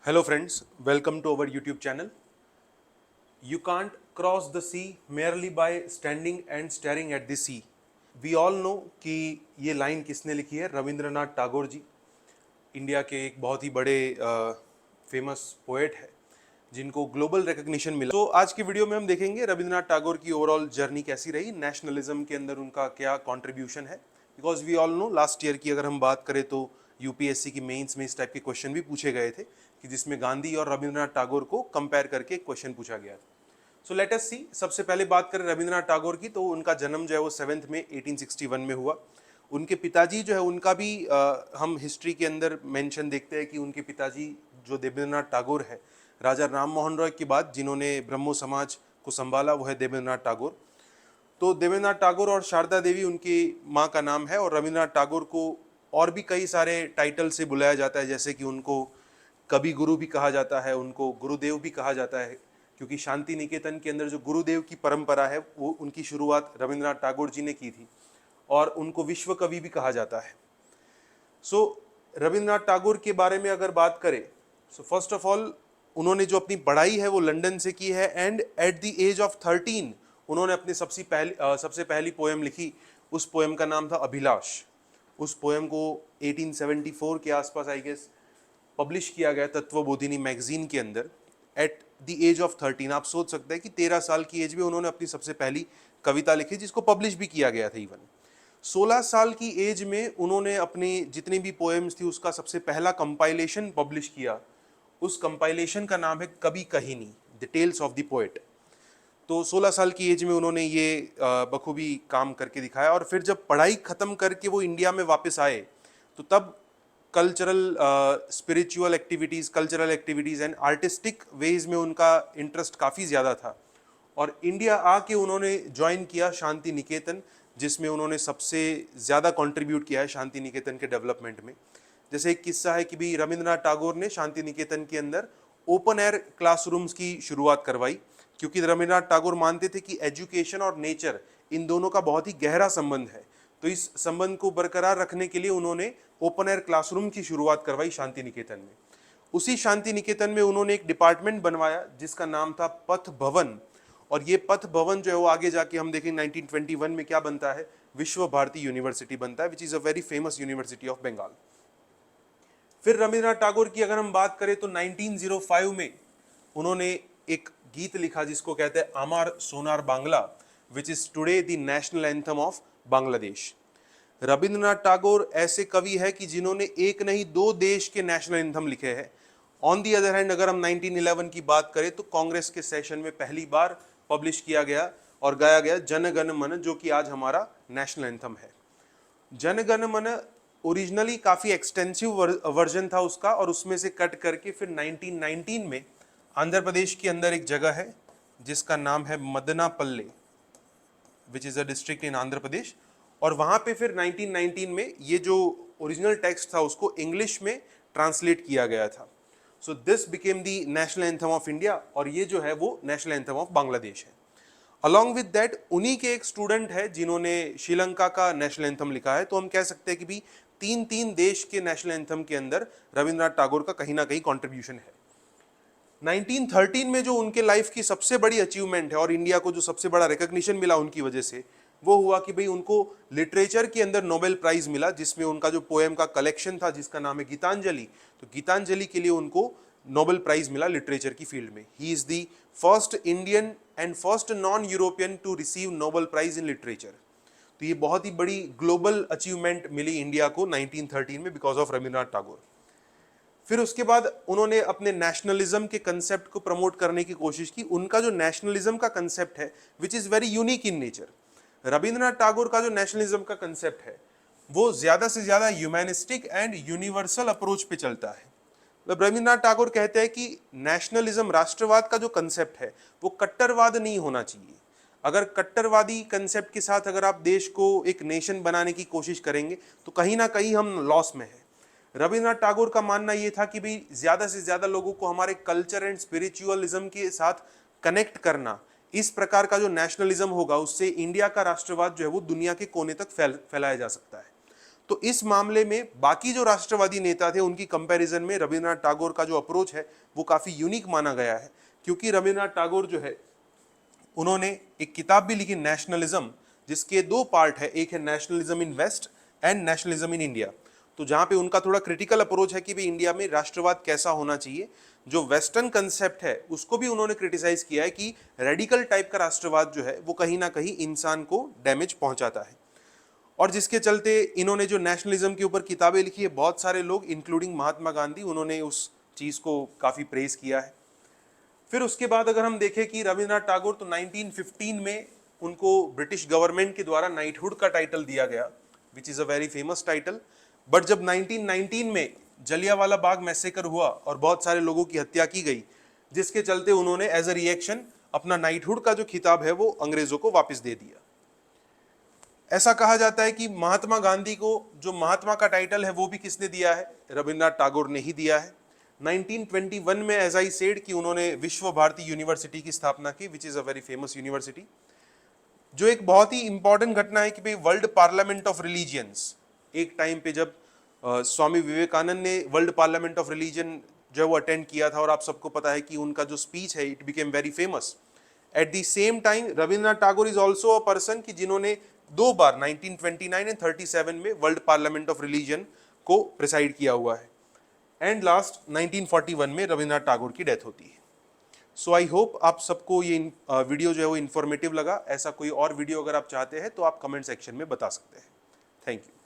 Hello friends, welcome to our YouTube channel. You can't cross the sea merely by standing and staring at the sea. We all know कि ये line किसने लिखी है, Rabindranath Tagore ji, India के एक बहुत ही बड़े फेमस पोएट है जिनको ग्लोबल रिकग्निशन मिला। तो आज की वीडियो में हम देखेंगे रविंद्रनाथ टैगोर की ओवरऑल जर्नी कैसी रही, नेशनलिज्म के अंदर उनका क्या कंट्रीब्यूशन है। Because we all know last year की अगर हम बात करें तो यूपीएससी की मेंस में इस टाइप के क्वेश्चन भी पूछे गए थे कि जिसमें गांधी और रविंद्रनाथ टैगोर को कंपेयर करके एक क्वेश्चन पूछा गया था। सो लेट अस सी, सबसे पहले बात करें रविंद्रनाथ टैगोर की तो उनका जन्म जो है वो 7 मई 1861 में हुआ। उनके पिताजी जो है उनका भी हम हिस्ट्री के अंदर मेंशन देखते हैं कि उनके पिताजी जो देवेंद्रनाथ टैगोर है, राजा राम मोहन रॉय के बाद जिन्होंने ब्रह्मो समाज को संभाला वो है देवेंद्रनाथ टैगोर। तो देवेंद्रनाथ टैगोर और शारदा देवी उनकी माँ का नाम है और रविंद्रनाथ टैगोर को और भी कई सारे टाइटल से बुलाया जाता है, जैसे कि उनको कवि गुरु भी कहा जाता है, उनको गुरुदेव भी कहा जाता है, क्योंकि शांति निकेतन के अंदर जो गुरुदेव की परंपरा है वो उनकी शुरुआत रविंद्रनाथ टैगोर जी ने की थी और उनको विश्व कवि भी कहा जाता है। सो रविंद्रनाथ टैगोर के बारे में अगर बात करें, सो फर्स्ट ऑफ ऑल उन्होंने जो अपनी पढ़ाई है वो लंदन से की है and at the age of 13 उन्होंने अपनी सबसे पहली पोएम लिखी। उस पोएम का नाम था अभिलाष। उस पोएम को 1874 के आसपास आई गेस पब्लिश किया गया तत्वबोधिनी मैगजीन के अंदर एट द एज ऑफ 13। आप सोच सकते हैं कि 13 साल की एज में उन्होंने अपनी सबसे पहली कविता लिखी जिसको पब्लिश भी किया गया था। इवन 16 साल की एज में उन्होंने अपनी जितनी भी पोएम्स थी उसका सबसे पहला कंपाइलेशन पब्लिश किया। उस कंपाइलेशन का नाम है Kabi Kahini, the tales of the poet. तो 16 साल की एज में उन्होंने ये बखूबी काम करके दिखाया और फिर जब पढ़ाई ख़त्म करके वो इंडिया में वापस आए तो तब cultural spiritual activities, cultural activities and artistic ways में उनका इंटरेस्ट काफ़ी ज़्यादा था और इंडिया आके उन्होंने ज्वाइन किया शांति निकेतन, जिसमें उन्होंने सबसे ज़्यादा कंट्रीब्यूट किया है शांति निकेतन के डेवलपमेंट में। जैसे एक किस्सा है कि भी रविंद्रनाथ टैगोर ने शांति निकेतन के अंदर ओपन एयर क्लासरूम्स की शुरुआत करवाई, क्योंकि रविंद्रनाथ टैगोर मानते थे कि एजुकेशन और नेचर इन दोनों का बहुत ही गहरा संबंध है। तो इस संबंध को बरकरार रखने के लिए उन्होंने ओपन एयर क्लासरूम की शुरुआत करवाई शांति निकेतन में। उसी शांति निकेतन में उन्होंने एक डिपार्टमेंट बनवाया जिसका नाम था पथ भवन, और ये पथ भवन जो है वो आगे जाके हम देखेंगे 1921 में क्या बनता है, विश्व भारती यूनिवर्सिटी बनता है, which is a very famous university of Bengal. फिर रविंद्रनाथ टैगोर की अगर हम बात करें तो 1905 में उन्होंने एक गीत लिखा जिसको कहते हैं Amar Sonar Bangla, which is today the national anthem of Bangladesh. Rabindranath Tagore ऐसे कवि है कि जिन्होंने एक नहीं दो देश के नेशनल एंथम लिखे हैं। ऑन दी अदर हैंड अगर हम 1911 की बात करें तो कांग्रेस के सेशन में पहली बार पब्लिश किया गया और गाया गया जन गण मन, जो कि आज हमारा नेशनल एंथम है। जन गण मन ओरिजिनली काफ़ी एक्सटेंसिव वर्जन था उसका और उसमें से कट करके फिर 1919 में आंध्र प्रदेश के अंदर एक जगह है जिसका नाम है Madanapalle, which is a district in Andhra Pradesh, और वहाँ पे फिर 1919 में ये जो ओरिजिनल टेक्स्ट था उसको इंग्लिश में ट्रांसलेट किया गया था। So this became the national anthem of India और ये जो है वो नेशनल एंथम ऑफ बांग्लादेश है। अलॉन्ग विद दैट उन्हीं के एक स्टूडेंट है जिन्होंने श्रीलंका का नेशनल एंथम लिखा है। तो हम कह सकते हैं कि भी तीन तीन देश के नेशनल एंथम के अंदर रविंद्रनाथ टैगोर का कहीं ना कहीं कंट्रीब्यूशन है। 1913 में जो उनके लाइफ की सबसे बड़ी अचीवमेंट है और इंडिया को जो सबसे बड़ा रिकग्निशन मिला उनकी वजह से, वो हुआ कि भाई उनको लिटरेचर के अंदर नोबेल प्राइज मिला, जिसमें उनका जो पोएम का कलेक्शन था जिसका नाम है गीतांजलि, तो गीतांजलि के लिए उनको नोबेल प्राइज मिला लिटरेचर की फील्ड में। He is the first Indian and first non European to receive Nobel prize in literature. तो ये बहुत ही बड़ी ग्लोबल अचीवमेंट मिली इंडिया को 1913 में बिकॉज ऑफ रविंद्रनाथ टैगोर। फिर उसके बाद उन्होंने अपने नेशनलिज्म के कंसेप्ट को प्रमोट करने की कोशिश की। उनका जो नेशनलिज्म का कंसेप्ट है which is very unique in nature. Rabindranath Tagore का जो नेशनलिज्म का कंसेप्ट है वो ज़्यादा से ज़्यादा ह्यूमैनिस्टिक एंड यूनिवर्सल अप्रोच पे चलता है। मतलब रविंद्रनाथ टैगोर कहते हैं कि नेशनलिज्म, राष्ट्रवाद का जो कंसेप्ट है वो कट्टरवाद नहीं होना चाहिए। अगर कट्टरवादी कंसेप्ट के साथ अगर आप देश को एक नेशन बनाने की कोशिश करेंगे तो कहीं ना कहीं हम लॉस में हैं। रविंद्रनाथ टैगोर का मानना यह था कि भाई ज़्यादा से ज़्यादा लोगों को हमारे कल्चर एंड स्पिरिचुअलिज्म के साथ कनेक्ट करना, इस प्रकार का जो नेशनलिज्म होगा उससे इंडिया का राष्ट्रवाद जो है वो दुनिया के कोने तक फैलाया जा सकता है। तो इस मामले में बाकी जो राष्ट्रवादी नेता थे उनकी कंपैरिजन में रविंद्रनाथ टैगोर का जो अप्रोच है वो काफी यूनिक माना गया है, क्योंकि रविंद्रनाथ टैगोर जो है उन्होंने एक किताब भी लिखी नेशनलिज्म, जिसके दो पार्ट है, एक है nationalism in West and nationalism in India. तो जहां पे उनका थोड़ा क्रिटिकल अप्रोच है कि भाई इंडिया में राष्ट्रवाद कैसा होना चाहिए, जो वेस्टर्न कंसेप्ट है उसको भी उन्होंने क्रिटिसाइज किया है कि रेडिकल टाइप का राष्ट्रवाद जो है वो कहीं ना कहीं इंसान को डैमेज पहुंचाता है। और जिसके चलते इन्होंने जो नेशनलिज्म के ऊपर किताबें लिखी है, बहुत सारे लोग इंक्लूडिंग महात्मा गांधी, उन्होंने उस चीज को काफी प्रेज किया है। फिर उसके बाद अगर हम देखें कि रविंद्रनाथ टैगोर तो 1915 में उनको ब्रिटिश गवर्नमेंट के द्वारा नाइटहुड का टाइटल दिया गया, which is a very famous title. But जब 1919 में जलियांवाला बाग मैसेकर हुआ और बहुत सारे लोगों की हत्या की गई, जिसके चलते उन्होंने एज अ रिएक्शन अपना नाइटहुड का जो खिताब है वो अंग्रेजों को वापस दे दिया। ऐसा कहा जाता है कि महात्मा गांधी को जो महात्मा का टाइटल है वो भी किसने दिया है, रविंद्रनाथ टैगोर ने ही दिया है। 1921 में एज आई सेड कि उन्होंने विश्व भारती यूनिवर्सिटी की स्थापना की, which is a very famous university, जो एक बहुत ही इंपॉर्टेंट घटना है कि भाई वर्ल्ड पार्लियामेंट ऑफ रिलीजियंस, एक टाइम पे जब स्वामी विवेकानंद ने वर्ल्ड पार्लियामेंट ऑफ रिलीजन जो वो अटेंड किया था, और आप सबको पता है कि उनका जो स्पीच है it became very famous. At the same time Rabindranath Tagore is also a person कि जिन्होंने दो बार 1929 एंड 37 में वर्ल्ड पार्लियामेंट ऑफ रिलीजन को प्रिसाइड किया हुआ है। एंड लास्ट 1941 में रविंद्रनाथ टैगोर की डेथ होती है। सो आई होप आप सबको ये वीडियो जो है वो इन्फॉर्मेटिव लगा। ऐसा कोई और वीडियो अगर आप चाहते हैं तो आप कमेंट सेक्शन में बता सकते हैं। Thank you.